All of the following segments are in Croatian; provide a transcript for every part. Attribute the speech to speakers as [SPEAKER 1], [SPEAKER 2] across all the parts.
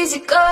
[SPEAKER 1] easy go.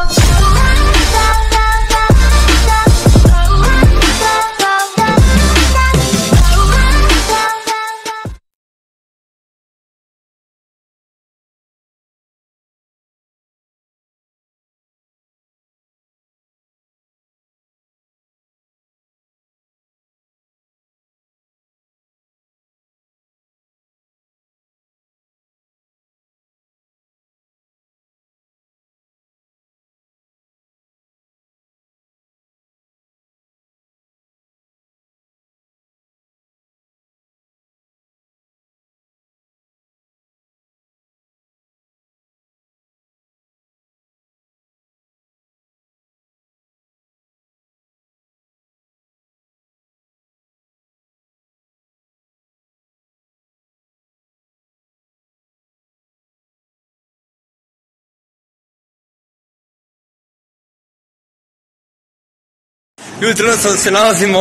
[SPEAKER 2] Ljudi, trenutno se nalazimo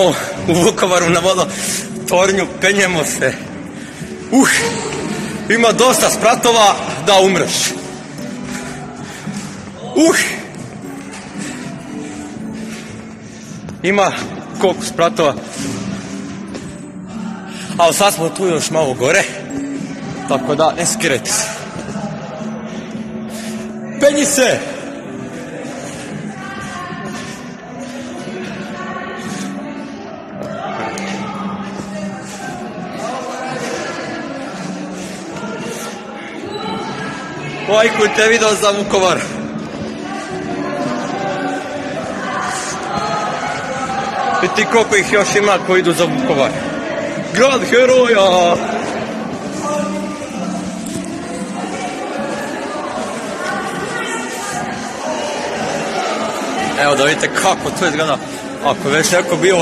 [SPEAKER 2] u Vukovaru na vodotornju, penjemo se. Ima dosta spratova da umreš. Ima koliko spratova. Ali sad smo tu još malo gore, tako da ne skirajte se. Penji se! Lajkujte video za Vukovar. Vidi koliko ih još ima koji idu za Vukovar. Grad heroja! Evo da vidite kako to izgleda. Ako je već neko bio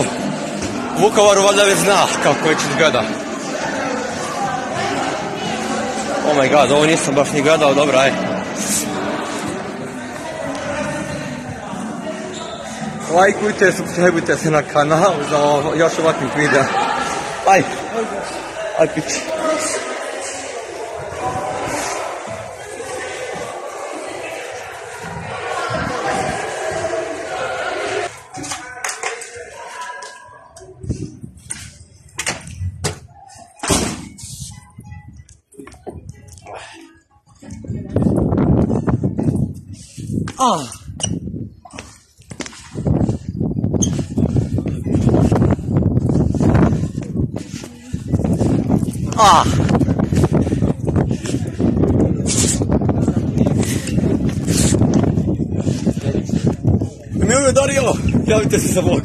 [SPEAKER 2] u Vukovaru, valjda već zna kako već izgleda. Oh my god, ovo nisam baš ni gledao, dobro, aj. Lajkujte, subscribeujte se na kanal za još ovakvih videa. Aj, aj pići. Emilio Dario, javite se za vlog.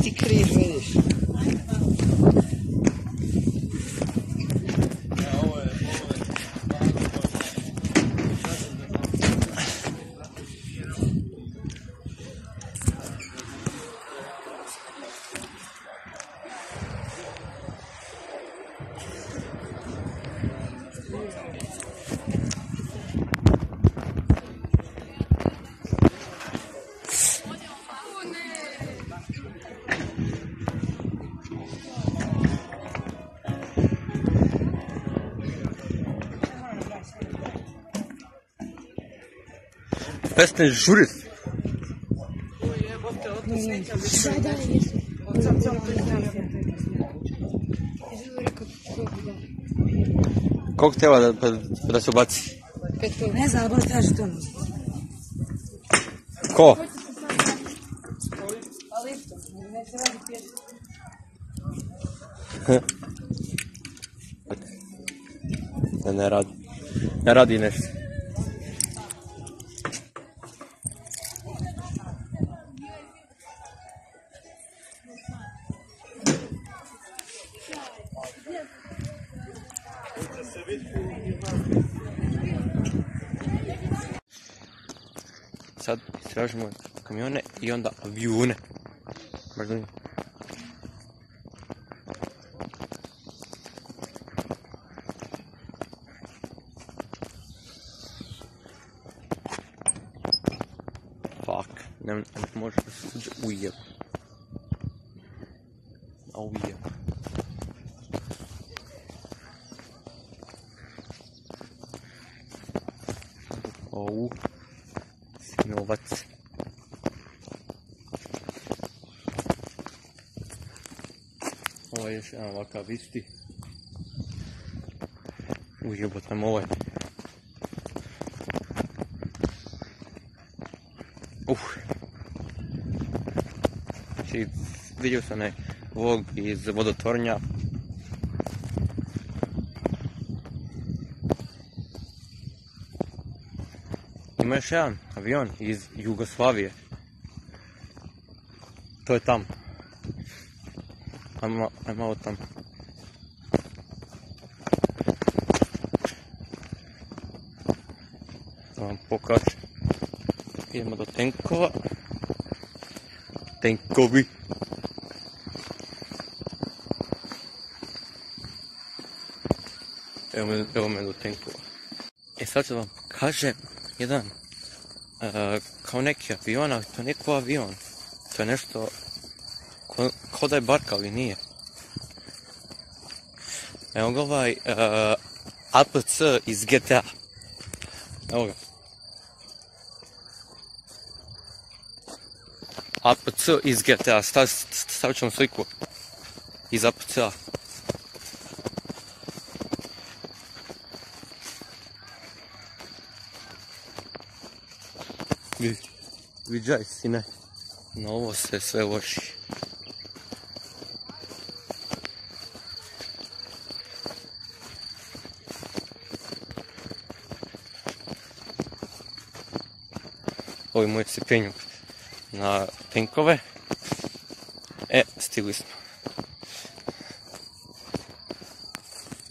[SPEAKER 3] Ti križ, vidiš.
[SPEAKER 2] Pesne žurit. Koliko treba da se ubaci?
[SPEAKER 3] Ne znam, ali baš traži to.
[SPEAKER 2] Ko? Ne radi. Ne radi nešto. Sad istražimo kamione i onda avione. Baš zanimljivo. Fuck, ne može da se uđe ujeb. A ujeb. Ovu. Sinovac. Ovo je još jedan ovakav isti. Ujebotam ovaj. Znači, vidio sam ovog iz vodotornja. Ima još jedan avion iz Jugoslavije. To je tam. Ajmo malo tam. Da vam pokažem. Idemo do tenkova. Tenkovi. Evo me do tenkova. Sad ću vam pokažem jedan kao neki avion, ali to nije ko avion. To je nešto ko da je barka, ali nije. Evo ga ovaj APC iz GTA. Evo ga. APC iz GTA, stavit ćemo sliku iz APC-a. Viđaj sine, na ovo se sve loši. Ovi moji se penju na tenkove. Stigli smo.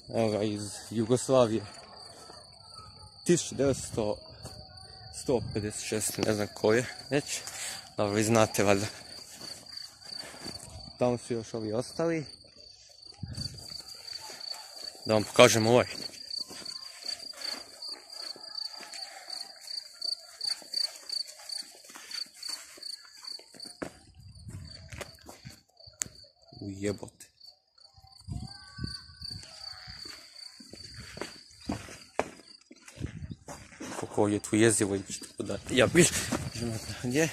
[SPEAKER 2] Evo ga iz Jugoslavije. 1956, ne znam ko je već. Dobro, vi znate valjda. Tamo su još ovi ostali. Da vam pokažem ovaj. Ujebote. Koliko je tu jezivo i što da... Ja biš... Gdje?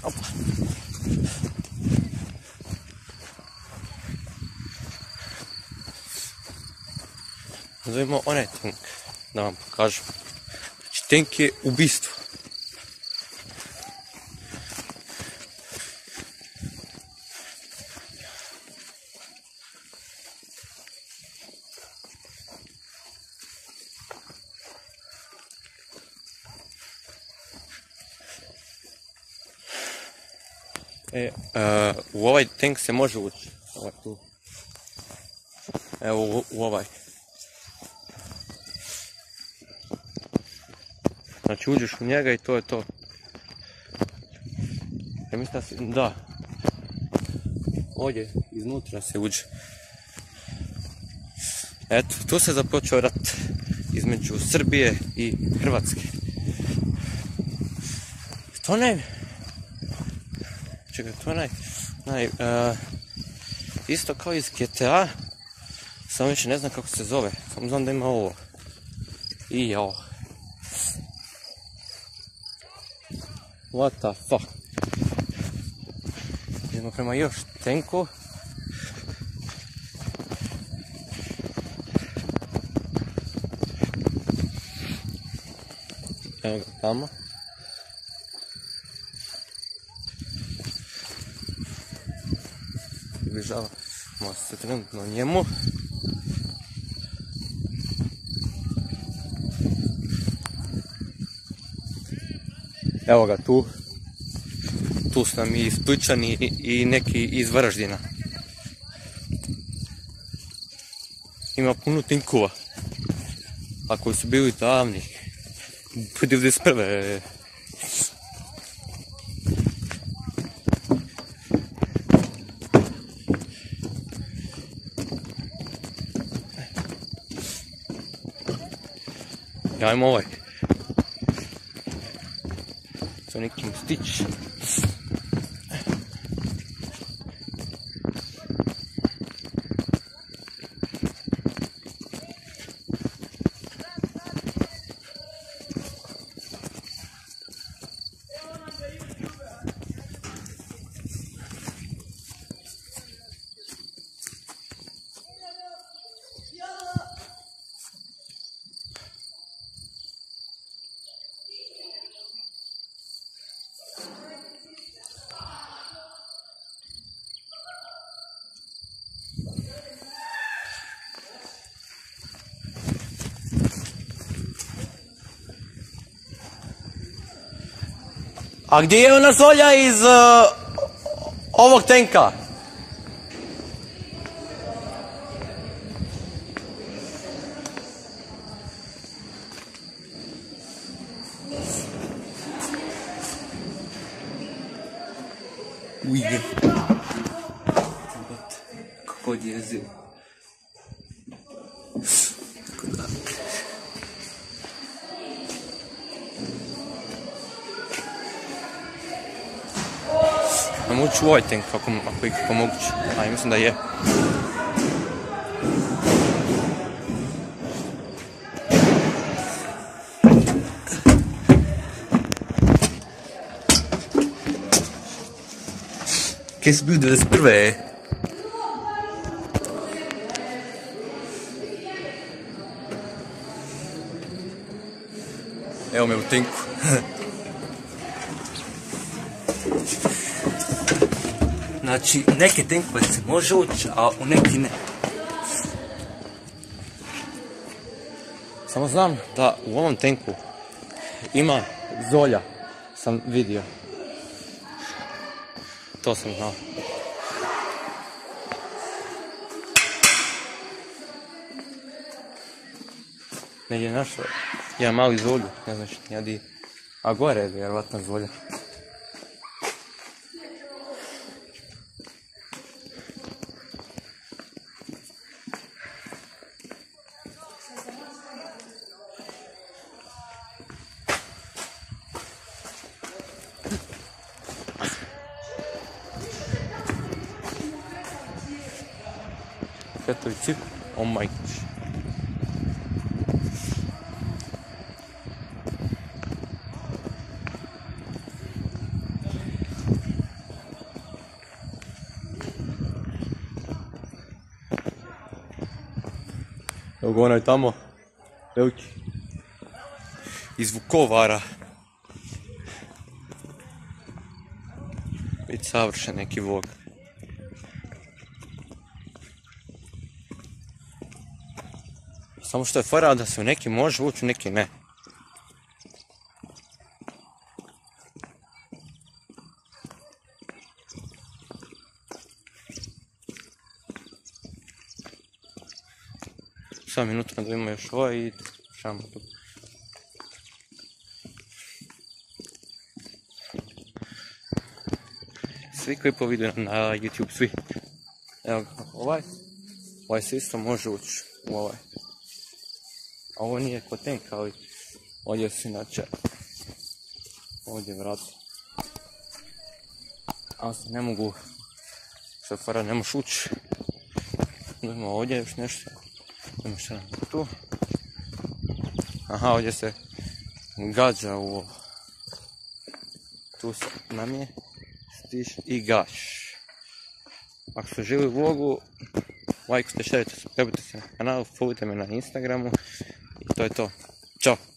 [SPEAKER 2] Opa. Nazovimo onaj tank, da vam pokažem. Znači, tank je ubistvo. U ovaj tank se može ući. Ovaj tu. Evo u ovaj. Znači uđeš u njega i to je to. Ja mislim da ovdje iznutra se uđe. Eto, tu se započeo rat između Srbije i Hrvatske. To ne... Čekaj, to je isto kao iz GTA, samo više ne znam kako se zove, samo znam da ima ovo. I jao. What the fuck. Idemo prema još tenku. Evo ga tamo. Približavamo se trenutno njemu. Evo ga tu. Tu su nam i Spličani i neki iz Varaždina. ima puno tinkova. A koji su bili davni. 91. Ja imam ovaj. To je neki mostić. A gdje je ona solja iz ovog tenka? Ujde. Kako jezivo. Tako da. Ajmo ući u ovaj tank ako je kako moguće. A mislim da je. Kaj si bil 91. Evo me u tanku. Znači, neke tenkove se može ući, a u neki ne. Samo znam da u ovom tenku ima zolja, sam vidio. To sam znao. Negdje je našao jedan mali zolju, ne znam što njadi. A gore je vjerovatno zolja. Katovici, oh my gosh. Evo ga onaj tamo, veliki, iz Vukovara. Biti savršen neki vlog. Samo što je fora da se u neki može ući, u neki ne. Samo minutu da ima još ovo i šamo tu. Svi koji po vidio na YouTube, svi. Evo ga, ovaj se isto može ući u ovaj. A ovo nije kod tenka, ali ovdje su inače ovdje vrat. Ali se ne mogu, što fara ne možeš ući. Ima ovdje još nešto. Ima što nam tu. Aha, ovdje se gađa u ovo. Tu se namjestiš i gaš. Ako ste živjeli u vlogu, lajkujte, šerite, subscribe se na kanal, followujte me na Instagramu i to je to. Ćao!